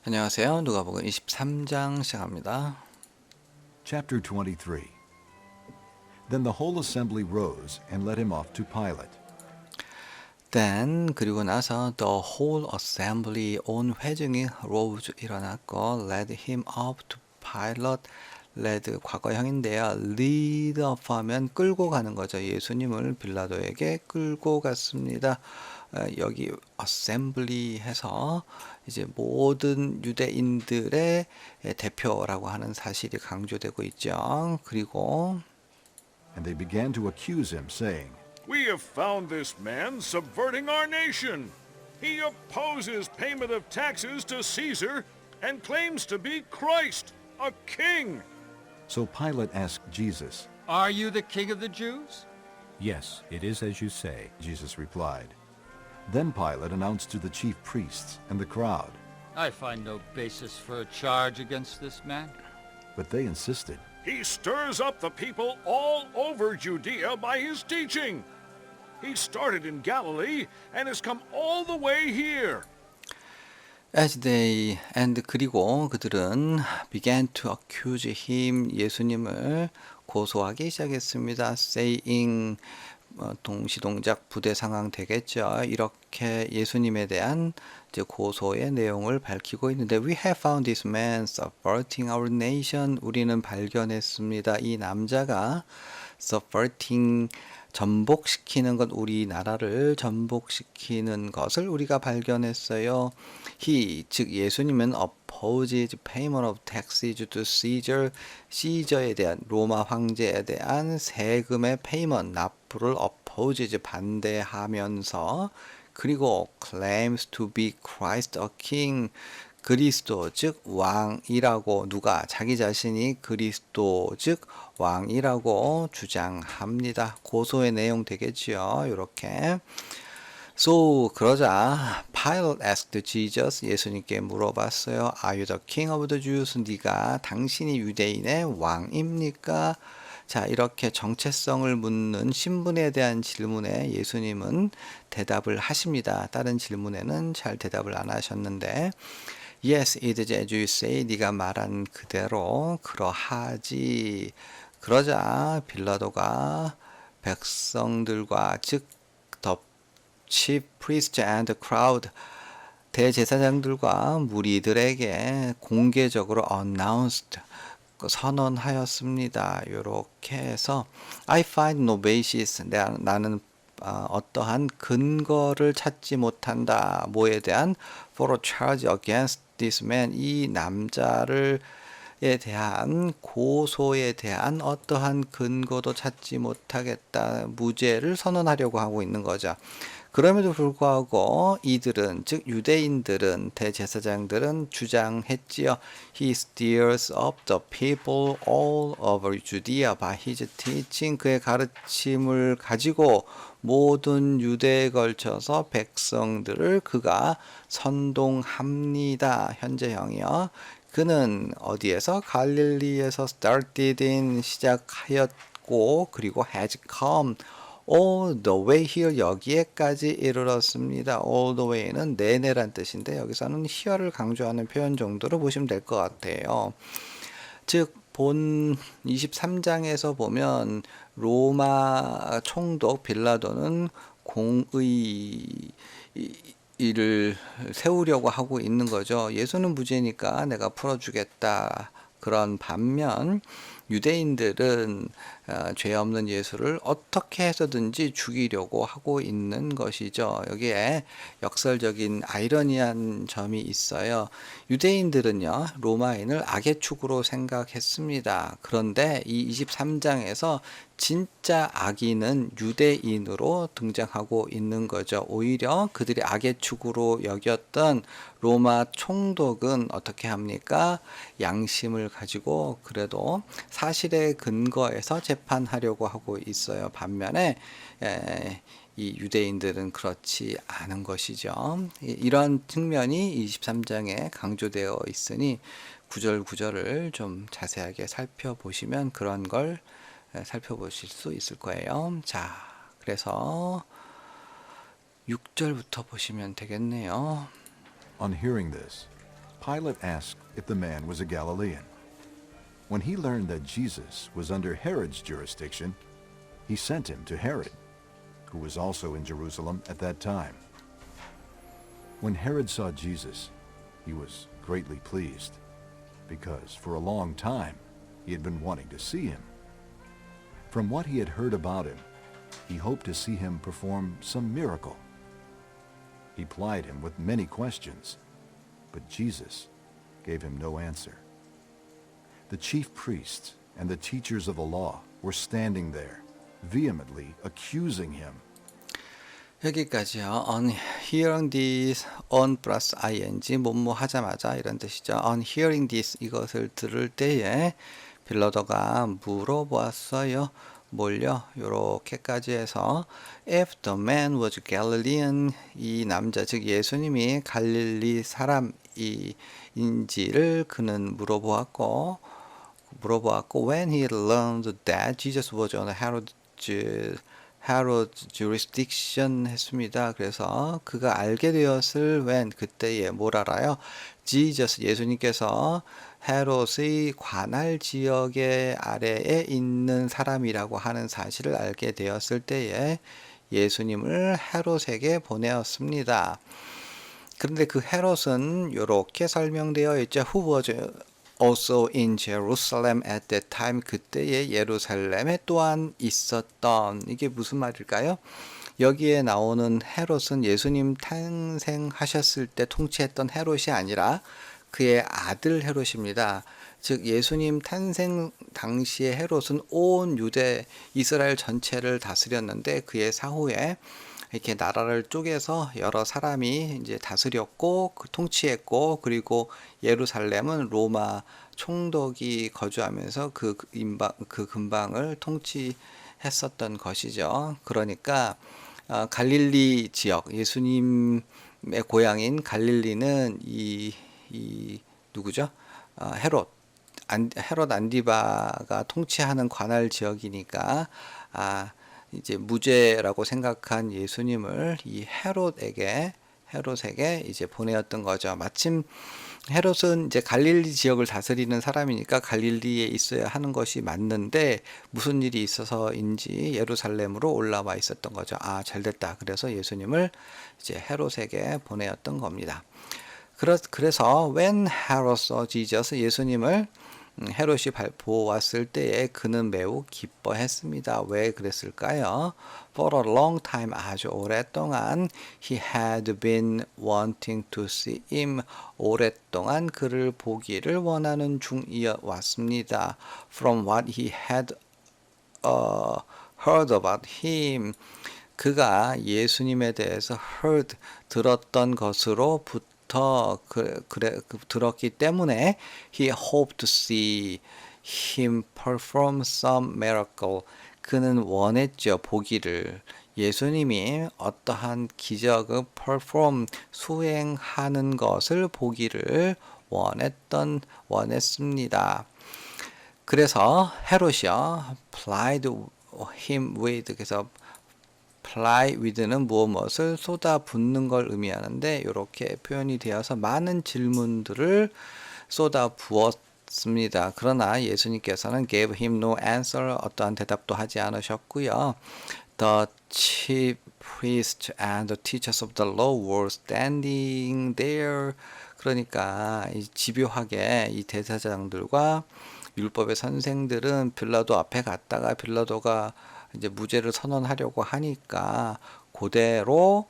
안녕하세요. 누가복음 23장 시작합니다. Chapter 23. Then the whole assembly rose and led him off to Pilate. Then 그리고 나서 the whole assembly 온 회중이 rose 일어났고 led him up to Pilate. led 과거형인데요. lead up 하면 끌고 가는 거죠. 예수님을 빌라도에게 끌고 갔습니다. 여기 assembly 해서 이제 모든 유대인들의 대표라고 하는 사실이 강조되고 있죠. 그리고 And they began to accuse him, saying, We have found this man subverting our nation. He opposes payment of taxes to Caesar and claims to be Christ, a king. So Pilate asked Jesus. Are you the king of the Jews? Yes, it is as you say, Jesus replied. Then Pilate announced to the chief priests and the crowd, I find no basis for a charge against this man. but they insisted. He stirs up the people all over Judea by his teaching. He started in Galilee and has come all the way here. As they and 그리고 그들은 began to accuse him 예수님을 고소하기 시작했습니다. saying 동시동작 부대 상황 되겠죠. 이렇게 예수님에 대한 이제 고소의 내용을 밝히고 있는데 we have found this man subverting our nation. 우리는 발견했습니다. 이 남자가 subverting 전복시키는 것, 우리나라를 전복시키는 것을 우리가 발견했어요. He, 즉 예수님은 opposes payment of taxes to Caesar, 시저에 대한 로마 황제에 대한 세금의 payment, 납부를 opposes 반대하면서 그리고 claims to be Christ a king, 그리스도 즉 왕이라고 누가 자기 자신이 그리스도 즉 왕이라고 주장합니다. 고소의 내용 되겠지요. 이렇게. So 그러자 Pilate asked Jesus 예수님께 물어봤어요. Are you the king of the Jews? 네가 당신이 유대인의 왕입니까? 자, 이렇게 정체성을 묻는 신분에 대한 질문에 예수님은 대답을 하십니다. 다른 질문에는 잘 대답을 안 하셨는데 Yes, it is as you say. 네가 말한 그대로 그러하지. 그러자 빌라도가 백성들과 즉 the chief priest and the crowd 대제사장들과 무리들에게 공개적으로 announced 선언하였습니다. 이렇게 해서 I find no basis. 나는 어떠한 근거를 찾지 못한다. 뭐에 대한 for a charge against this man. 이 남자를 에 대한 고소에 대한 어떠한 근거도 찾지 못하겠다. 무죄를 선언하려고 하고 있는 거죠. 그럼에도 불구하고 이들은 즉 유대인들은 대제사장들은 주장했지요. He stirs up the people all over Judea by his teaching. 그의 가르침을 가지고 모든 유대에 걸쳐서 백성들을 그가 선동합니다. 현재형이요. 그는 어디에서 갈릴리에서 started in 시작하였고 그리고 has come all the way here 여기에까지 이르렀습니다. all the way는 내내란 뜻인데 여기서는 here를 강조하는 표현 정도로 보시면 될 것 같아요. 즉 본 23장에서 보면 로마 총독 빌라도는 공의 일을 세우려고 하고 있는 거죠. 예수는 무죄니까 내가 풀어주겠다. 그런 반면 유대인들은 죄 없는 예수를 어떻게 해서든지 죽이려고 하고 있는 것이죠. 여기에 역설적인 아이러니한 점이 있어요. 유대인들은요, 로마인을 악의 축으로 생각했습니다. 그런데 이 23장에서 진짜 악인은 유대인으로 등장하고 있는 거죠. 오히려 그들이 악의 축으로 여겼던 로마 총독은 어떻게 합니까? 양심을 가지고 그래도 사실의 근거에서 재판하려고 하고 있어요. 반면에 이 유대인들은 그렇지 않은 것이죠. 이런 측면이 23장에 강조되어 있으니 구절구절을 좀 자세하게 살펴보시면 그런 걸 살펴보실 수 있을 거예요. 자, 그래서 6절부터 보시면 되겠네요. On hearing this, Pilate asked if the man was a Galilean. When he learned that Jesus was under Herod's jurisdiction, he sent him to Herod, who was also in Jerusalem at that time. When Herod saw Jesus, he was greatly pleased, because for a long time he had been wanting to see him. From what he had heard about him, he hoped to see him perform some miracle. He plied him with many questions, but Jesus gave him no answer. The chief priests and the teachers of the law were standing there, vehemently accusing him. 여기까지요. On hearing this, on plus ing, 뭐뭐 하자마자 이런 뜻이죠. On hearing this, 이것을 들을 때에 빌라도가 물어보았어요. 뭘요? 요렇게까지 해서 If the man was Galilean, 이 남자 즉 예수님이 갈릴리 사람인지를 그는 물어보았고 when he learned that Jesus was on Herod's jurisdiction 했습니다. 그래서 그가 알게 되었을 when 그때에 뭘 알아요? Jesus 예수님께서 헤롯의 관할 지역의 아래에 있는 사람이라고 하는 사실을 알게 되었을 때에 예수님을 헤롯에게 보내었습니다. 그런데 그 헤롯은 이렇게 설명되어 있죠. Who was also in Jerusalem at that time. 그때에 예루살렘에 또한 있었던. 이게 무슨 말일까요? 여기에 나오는 헤롯은 예수님 탄생하셨을 때 통치했던 헤롯이 아니라 그의 아들 헤롯입니다. 즉 예수님 탄생 당시의 헤롯은 온 유대 이스라엘 전체를 다스렸는데 그의 사후에 이렇게 나라를 쪼개서 여러 사람이 이제 다스렸고 통치했고 그리고 예루살렘은 로마 총독이 거주하면서 그 근방을 통치했었던 것이죠. 그러니까 갈릴리 지역 예수님의 고향인 갈릴리는 이 누구죠? 헤롯 안디바가 통치하는 관할 지역이니까 이제 무죄라고 생각한 예수님을 이 헤롯에게 이제 보내었던 거죠. 마침 헤롯은 이제 갈릴리 지역을 다스리는 사람이니까 갈릴리에 있어야 하는 것이 맞는데 무슨 일이 있어서인지 예루살렘으로 올라와 있었던 거죠. 잘됐다. 그래서 예수님을 이제 헤롯에게 보내었던 겁니다. 그래서 when Herod saw Jesus, 예수님을 헤롯이 보았을 때에 그는 매우 기뻐했습니다. 왜 그랬을까요? For a long time, 아주 오랫동안 he had been wanting to see him. 오랫동안 그를 보기를 원하는 중이었습니다. From what he had heard about him. 그가 예수님에 대해서 들었던 것으로부터 들었기 때문에 he hoped to see him perform some miracle. 그는 원했죠. 보기를. 예수님이 어떠한 기적을 수행하는 것을 보기를 원했습니다. 그래서 헤롯이요. plied him with. 그래서 ply with는 무엇을 쏟아붓는 걸 의미하는데 이렇게 표현이 되어서 많은 질문들을 쏟아부었습니다. 그러나 예수님께서는 gave him no answer. 어떠한 대답도 하지 않으셨고요. The chief priests and the teachers of the law were standing there. 그러니까 집요하게 이 대제사장들과 율법의 선생들은 빌라도 앞에 갔다가 빌라도가 이제 무죄를 선언하려고 하니까 그대로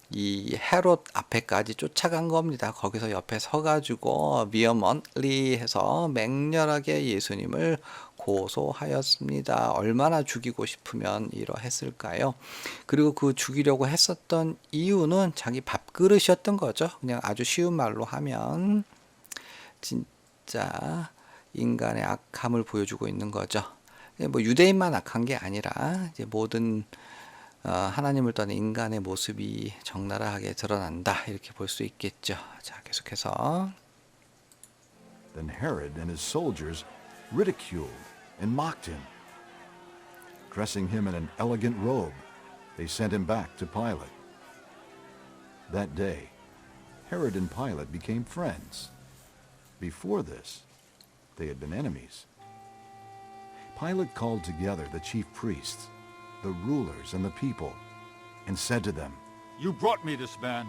이 헤롯 앞에까지 쫓아간 겁니다. 거기서 옆에 서가지고 vehemently 해서 맹렬하게 예수님을 고소하였습니다. 얼마나 죽이고 싶으면 이러했을까요? 그리고 그 죽이려고 했었던 이유는 자기 밥그릇이었던 거죠. 그냥 아주 쉬운 말로 하면 진짜 인간의 악함을 보여주고 있는 거죠. 뭐 유대인만 악한 게 아니라 이제 모든 하나님을 떠난 인간의 모습이 적나라하게 드러난다 이렇게 볼 수 있겠죠. 자, 계속해서 Then Herod and his soldiers ridiculed and mocked him. Dressing him in an elegant robe, they sent him back to Pilate. That day, Herod and Pilate became friends, Before this, they had been enemies. Pilate called together the chief priests, the rulers, and the people, and said to them, You brought me this man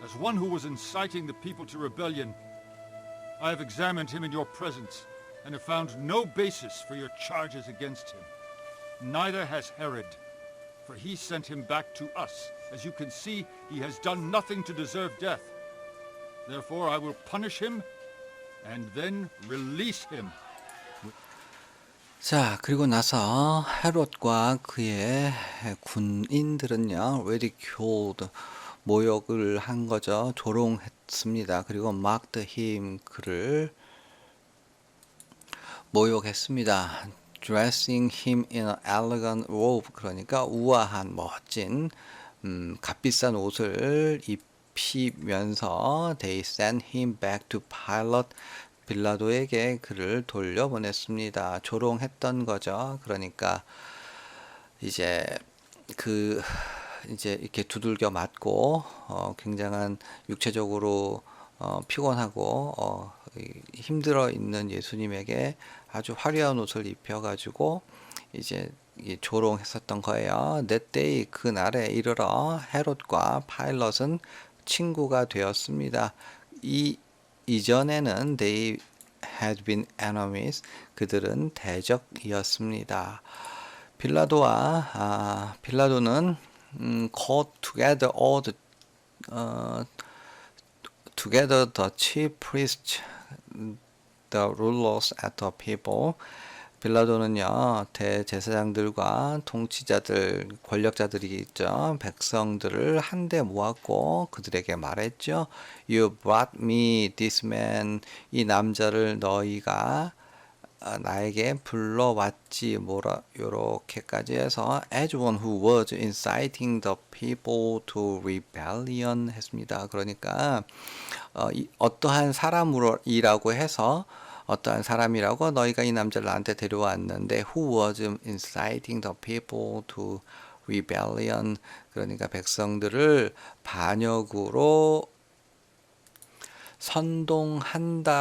as one who was inciting the people to rebellion. I have examined him in your presence and have found no basis for your charges against him. Neither has Herod, for he sent him back to us. As you can see, he has done nothing to deserve death. Therefore I will punish him and then release him. 자, 그리고 나서 헤롯과 그의 군인들은요, ridiculed, 모욕을 한 거죠. 조롱했습니다. 그리고 mocked him, 그를 모욕했습니다. dressing him in an elegant robe, 그러니까 우아한 멋진 값비싼 옷을 입히면서 they sent him back to Pilate, 빌라도에게 그를 돌려보냈습니다. 조롱했던 거죠. 그러니까 이제 이제 이렇게 두들겨 맞고 굉장한 육체적으로 피곤하고 힘들어 있는 예수님에게 아주 화려한 옷을 입혀가지고 이제 조롱했었던 거예요. That day, 그날에 이르러 헤롯과 파일럿은 친구가 되었습니다. 이전에는 they had been enemies, 그들은 대적이었습니다. 빌라도는 called together all together the chief priests, the rulers and the people. 빌라도는요, 대제사장들과 통치자들, 권력자들이 있죠. 백성들을 한데 모았고 그들에게 말했죠. You brought me this man. 이 남자를 너희가 나에게 불러왔지. 요렇게까지 해서 as one who was inciting the people to rebellion 했습니다. 그러니까 어떠한 사람이라고 해서 어떠한 사람이라고 너희가 이 남자를 나한테 데려왔는데 who was inciting the people to rebellion, 그러니까 백성들을 반역으로 선동한다고,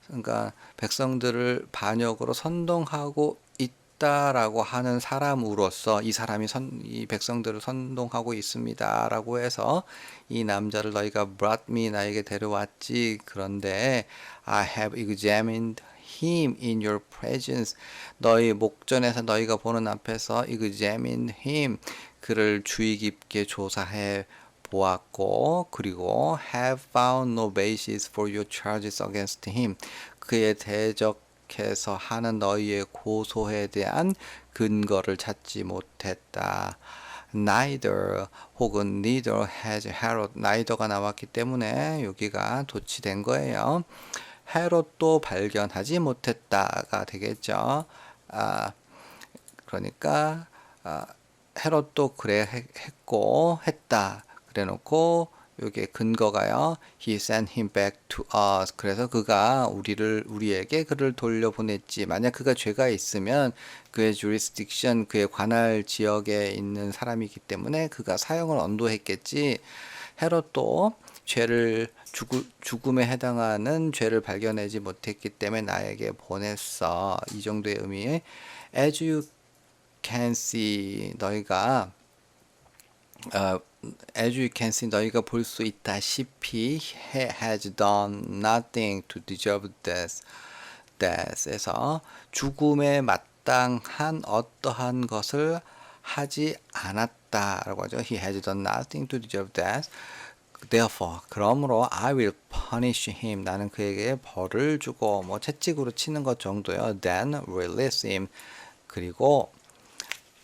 그러니까 백성들을 반역으로 선동하고 있다라고 하는 사람으로서 이 사람이 이 백성들을 선동하고 있습니다라고 해서 이 남자를 너희가 brought me, 나에게 데려왔지. 그런데 I have examined him in your presence. 너희 목전에서 너희가 보는 앞에서 examined him, 그를 주의 깊게 조사해 보았고, 그리고 have found no basis for your charges against him. 그에 대적해서 하는 너희의 고소에 대한 근거를 찾지 못했다. Neither 혹은 neither has Herod, neither가 나왔기 때문에 여기가 도치된 거예요. 헤롯도 발견하지 못했다가 되겠죠. 그러니까 헤롯도 그래 했고 했다. 그래놓고 여기에 근거가요. He sent him back to us. 그래서 그가 우리에게 그를 돌려보냈지. 만약 그가 죄가 있으면 그의 jurisdiction, 그의 관할 지역에 있는 사람이기 때문에 그가 사형을 언도했겠지. 헤롯도 죄를 죽음에 해당하는 죄를 발견하지 못했기 때문에 나에게 보냈어. 이 정도의 의미. As you can see, 너희가 너희가 볼 수 있다시피 he has done nothing to deserve death. 에서 죽음에 마땅한 어떠한 것을 하지 않았다라고 하죠. He has done nothing to deserve death. Therefore, 그러므로 I will punish him. 나는 그에게 벌을 주고, 뭐 채찍으로 치는 것 정도요. Then release him. 그리고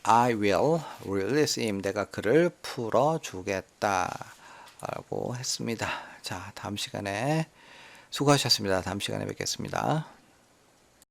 I will release him. 내가 그를 풀어주겠다 라고 했습니다. 자, 다음 시간에 수고하셨습니다. 다음 시간에 뵙겠습니다.